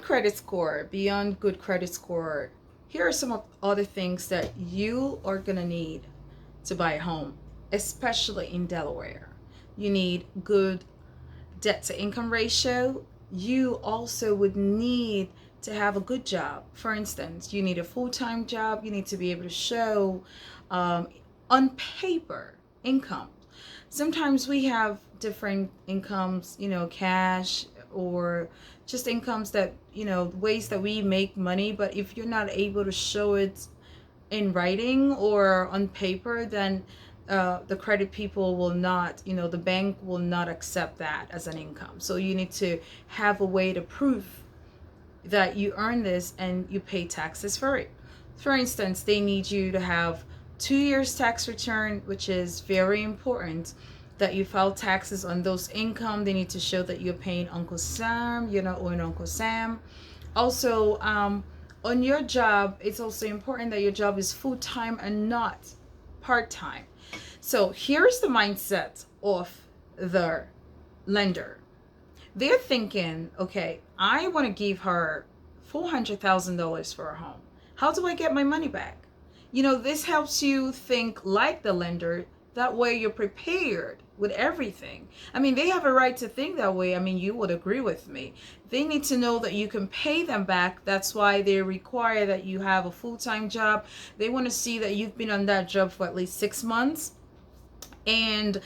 Beyond credit score, beyond good credit score, here are some of other things that you are going to need to buy a home, especially in Delaware. You need good debt to income ratio. You also would need to have a good job. For instance, you need a full-time job. You need to be able to show um, on paper income. Sometimes we have different incomes, cash or just incomes that, ways that we make money. But if you're not able to show it in writing or on paper, then the credit people will not, the bank will not accept that as an income. So you need to have a way to prove that you earn this and you pay taxes for it. For instance, they need you to have 2 years tax return, which is very important that you file taxes on those income. They need to show that you're paying Uncle Sam, you're not owing Uncle Sam. Also, on your job, it's also important that your job is full-time and not part-time. So here's the mindset of the lender. They're thinking, okay, I want to give her $400,000 for a home. How do I get my money back? This helps you think like the lender. That way you're prepared with everything. They have a right to think that way. You would agree with me. They need to know that you can pay them back. That's why they require that you have a full-time job. They want to see that you've been on that job for at least 6 months, and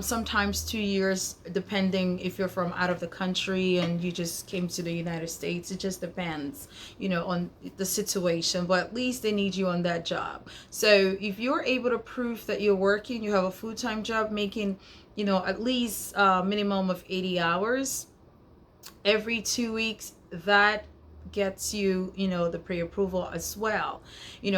sometimes 2 years, depending if you're from out of the country and you just came to the United States. It just depends, on the situation, but at least they need you on that job. So if you're able to prove that you're working, you have a full-time job making, at least minimum of 80 hours every 2 weeks, that gets you, the pre-approval as well,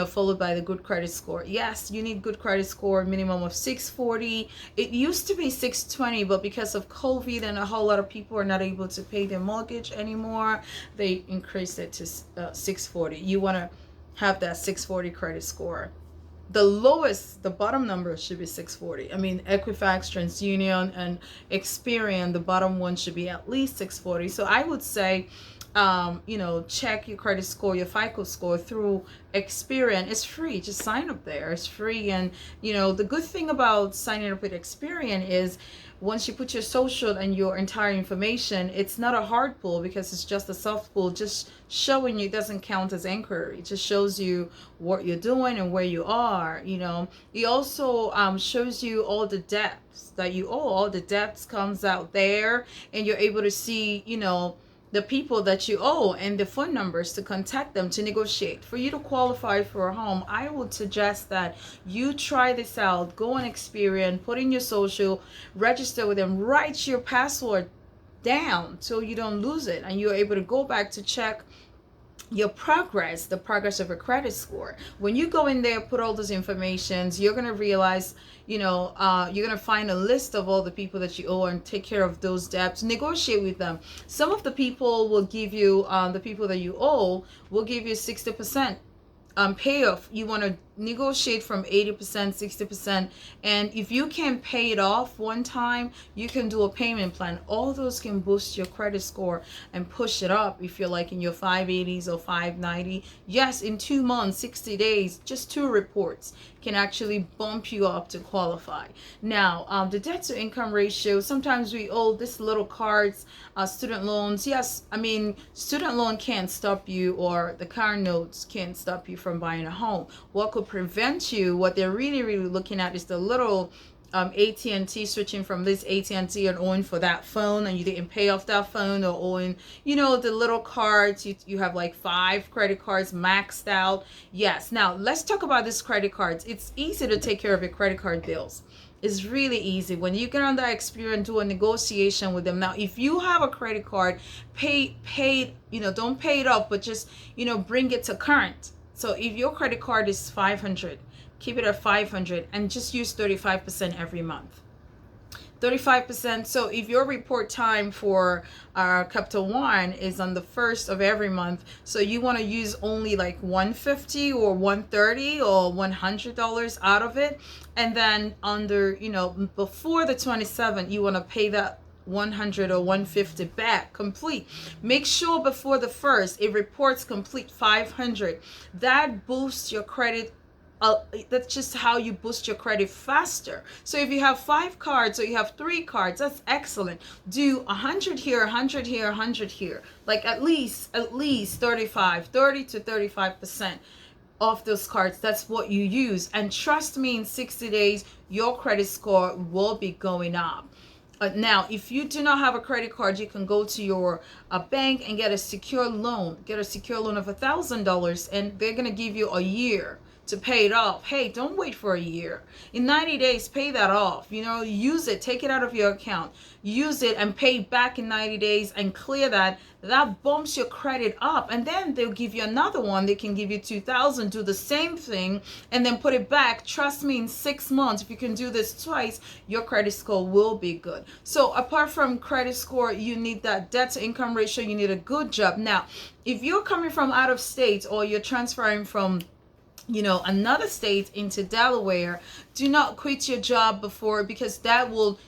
followed by the good credit score. Yes, you need good credit score, minimum of 640. It used to be 620, but because of COVID and a whole lot of people are not able to pay their mortgage anymore, they increased it to 640. You want to have that 640 credit score. The bottom number should be 640. Equifax, TransUnion, and Experian, the bottom one should be at least 640. So I would say, check your credit score, your FICO score through Experian. It's free. Just sign up there. It's free. And, the good thing about signing up with Experian is once you put your social and your entire information, it's not a hard pull because it's just a soft pull, just showing you. It doesn't count as inquiry. It just shows you what you're doing and where you are. It also shows you all the debts that you owe. All the debts comes out there, and you're able to see, the people that you owe and the phone numbers to contact them to negotiate. For you to qualify for a home, I would suggest that you try this out. Go on Experian, put in your social, register with them, write your password down so you don't lose it, and you're able to go back to check your progress, the progress of a credit score. When you go in there, put all those informations, you're going to realize, you're going to find a list of all the people that you owe and take care of those debts. Negotiate with them. Some of the people will give you, the people that you owe will give you 60% payoff. You want to negotiate from 80%, 60%, and if you can pay it off one time, you can do a payment plan. All those can boost your credit score and push it up if you're like in your 580s or 590. Yes, in 2 months, 60 days, just 2 reports can actually bump you up to qualify. Now, the debt to income ratio, sometimes we owe this little cards, student loans. Yes, student loan can't stop you, or the car notes can't stop you from buying a home. What could prevent you, what they're really, really looking at is the little AT&T, switching from this AT&T and owing for that phone, and you didn't pay off that phone, or owing, the little cards. You have like 5 credit cards maxed out. Yes. Now let's talk about these credit cards. It's easy to take care of your credit card bills. It's really easy. When you get on that Experian, do a negotiation with them. Now, if you have a credit card, pay, don't pay it off, but just, bring it to current. So if your credit card is 500, keep it at 500 and just use 35% every month. 35%. So if your report time for Capital One is on the 1st of every month, so you want to use only like $150 or $130 or $100 out of it, and then under, before the 27th, you want to pay that 100 or 150 back complete. Make sure before the first it reports complete 500. That boosts your credit. That's just how you boost your credit faster. So if you have 5 cards or you have 3 cards, that's excellent. Do 100 here, 100 here, 100 here, like at least 30 to 35% off those cards. That's what you use, and trust me, in 60 days your credit score will be going up. Now, if you do not have a credit card, you can go to your bank and get a secure loan. Get a secure loan of $1,000, and they're gonna give you a year to pay it off. Hey, don't wait for a year. In 90 days, pay that off. Use it, take it out of your account, use it and pay back in 90 days and clear that. That bumps your credit up, and then they'll give you another one. They can give you 2,000, do the same thing, and then put it back. Trust me, in 6 months, if you can do this twice, your credit score will be good. So apart from credit score, you need that debt to income ratio. You need a good job. Now, if you're coming from out of state or you're transferring from another state into Delaware, do not quit your job before, because don't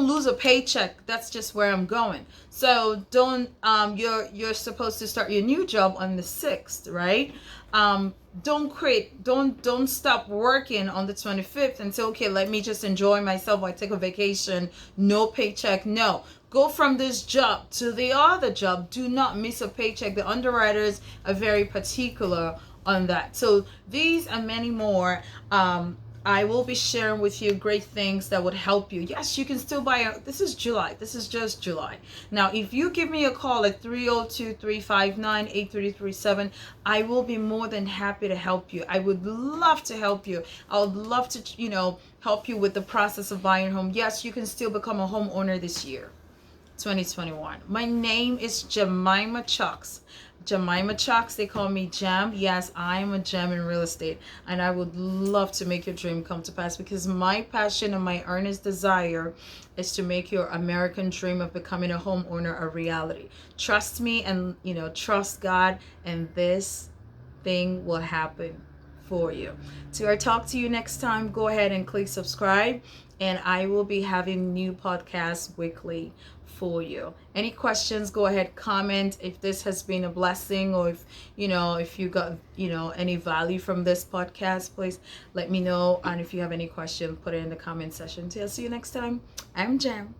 lose a paycheck. That's just where I'm going. So don't, you're supposed to start your new job on the 6th, right? Don't quit. Don't stop working on the 25th and say, okay, let me just enjoy myself. I take a vacation, no paycheck. No, go from this job to the other job. Do not miss a paycheck. The underwriters are very particular on that. So these and many more, I will be sharing with you great things that would help you. Yes, you can still buy this is July. This is just July. Now, if you give me a call at 302-359-8337, I will be more than happy to help you. I would love to help you. I would love to, help you with the process of buying a home. Yes, you can still become a homeowner this year, 2021. My name is Jemima Chucks. Jemima Chucks, they call me Gem. Yes, I am a gem in real estate, and I would love to make your dream come to pass, because my passion and my earnest desire is to make your American dream of becoming a homeowner a reality. Trust me, and trust God, and this thing will happen for you. Till I talk to you next time, go ahead and click subscribe, and I will be having new podcasts weekly for you. Any questions, go ahead, comment. If this has been a blessing, or if you got any value from this podcast, please let me know. And if you have any question, put it in the comment section. Till I see you next time. I'm Jem.